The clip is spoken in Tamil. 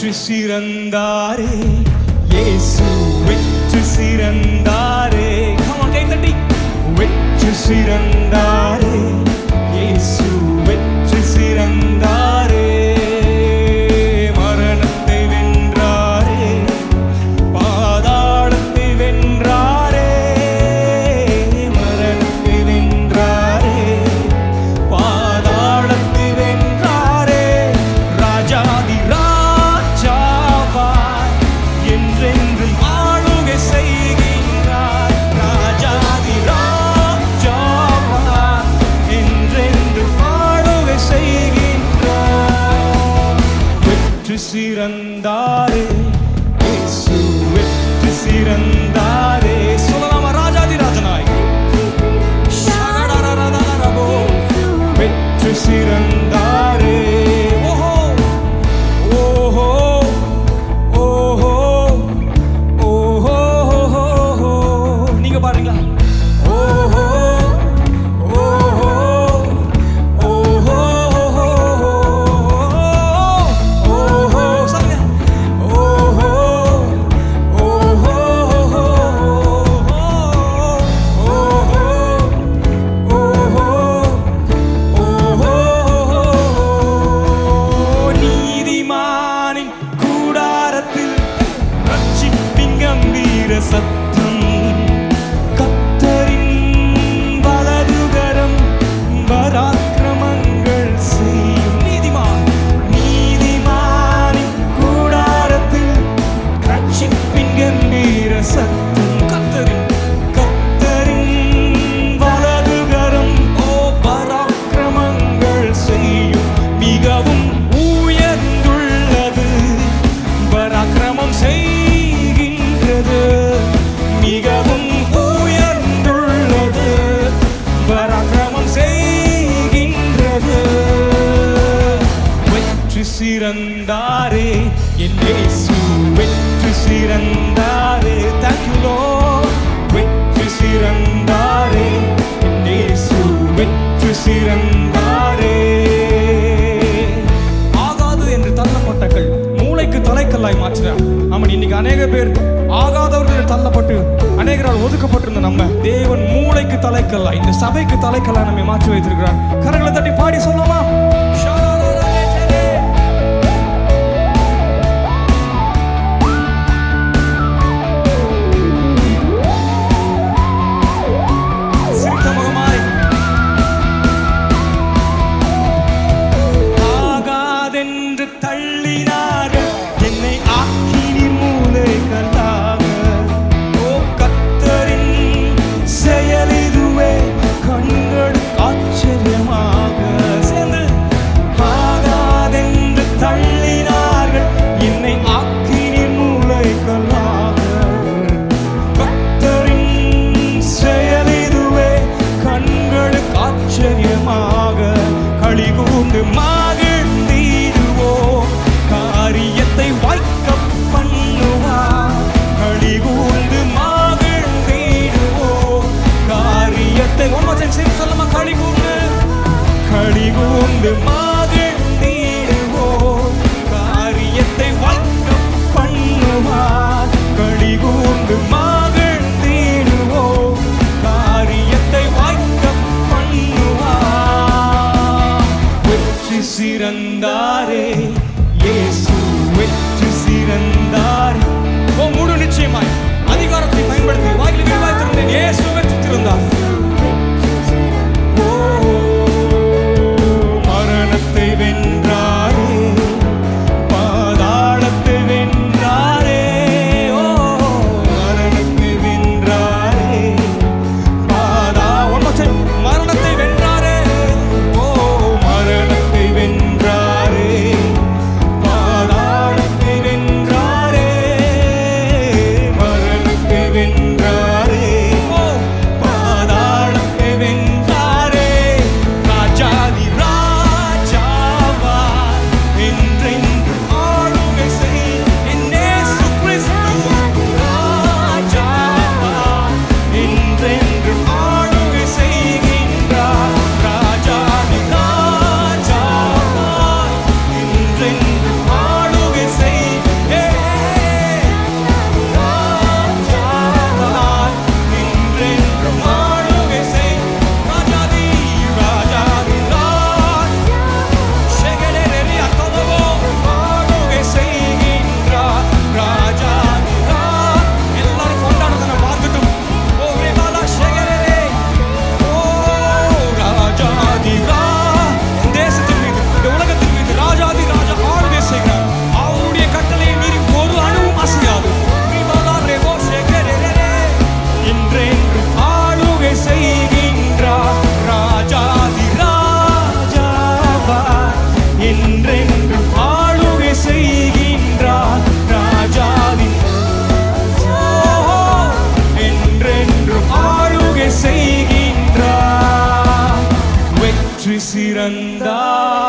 வெற்றி சிறந்தாரே இயேசு வெற்றி சிறந்தாரே. கை தட்டி வெற்றி சிறந்தாரே இயேசு வெற்றி சிறந்தாரே. மரணத்தை வென்றாரே பாதாளத்தை வென்றாரே. மரணத்தை வென்றாரே பாதாளத்தை வென்றாரே. ராஜாதி ராஜாவாய் என்றென்றும் ஆளுகை செய்கின்றார். ராஜாதி ராஜாவாய் என்றென்றும் ஆளுகை செய்கின்றார். வெற்றி சிறந்தாரே இயேசு வெற்றி சிறந்தாரே. சொல்லலாமா? ராஜாதி ராஜனாய் வெற்றி சிறந்தாரே. ஓஹோ ஓஹோ ஓஹோ ஓஹோ ஓஹோ. நீங்க பாருங்களா? ஓஹோ ஓஹோ ஓஹோ ஓஹோ. சொல்லுங்க. ஓஹோ ஓஹோ நீதிமானின் கூடாரத்தில் ரட்சிப்பின் கம்பீர சத்தம். கர்த்தரின் வலதுகரம் பராக்கிரமங்கள் செய்யும். நீதிமானின் கூடாரத்தில் ரட்சிப்பின் கம்பீர சத்தம். கர்த்தரின் வலதுகரம் பராக்கிரமங்கள் செய்யும். மிகவும் உயர்ந்துள்ளது பராக்கிரமம் செய்கின்றது. மிகவும் உயர்ந்துள்ளது பராக்கிரமம் செய்கின்றது. வெற்றி சிறந்தாரே என் இயேசு வெற்றி சிறந்தாரே. Thank you Lord. வெற்றி சிறந்தாரே என் இயேசு வெற்றி சிறந்தாரே. ஆகாது என்று தள்ளப்பட்ட கல் மூளைக்கு தலைக்கல்லாய் மாற்றினார். ஆமாம், இன்னைக்கு அநேக பேர் ஆகாதவர்கள் தள்ளப்பட்டு அநேகரால் ஒதுக்கப்பட்டிருந்த நம்ம தேவன் மூளைக்கு தலைக்கல்லாய் இந்த சபைக்கு தலைக்கல்லாய் நம்மை மாற்றி வைத்திருக்கிறார். கரங்களை தட்டி பாடி சொல்லலாமா? சிரித்த முகமாய் ஆகாதென்று தள்ளினார்கள் என்னை ஆக்கினீர் மூலைகளாக. ஓ கர்த்தரின் செயல் இதுவே கண்களுக்கு ஆச்சரியமாக. சேர்ந்து ஆகாதென்று தள்ளினார்கள் என்னை ஆக்கினீர் மூலைகளாக. கர்த்தரின் செயல் இதுவே கண்களுக்கு ஆச்சரியமாக. களிகூர்ந்து மகிழ்ந்திடுவோம் காரியத்தை வாய்க்க பண்ணுவார். களிகூர்ந்து மகிழ்ந்திடுவோம் காரியத்தை சொல்லமா? களிகூர்ந்து மகிழ்ந்திடுவோம் காரியத்தை வாய்க்க பண்ணுவார். களிகூர்ந்து மகிழ்ந்திடுவோம் காரியத்தை வாய்க்க பண்ணுவார். வெற்றி சிறந்தாரே இயேசு வெற்றி சிறந்தாரே. ஓ முழு நிச்சயமாய் அதிகாரத்தை பயன்படுத்தி வாயில் விரிவாய்த்திருந்தேன். இயேசு வெற்றி சிறந்தார். ஓ மரணத்தை வென்றாரே பாதாளத்தை வென்றாரே. ஓ மரணத்தை வென்றாரே மரணத்தை வென்றாரே. ஓ மரணத்தை வென்றாரே பாதாளத்தை வென்றாரே. மரணத்தை வென்றாரே. ஓ பாதாளத்தை சிறந்தார்.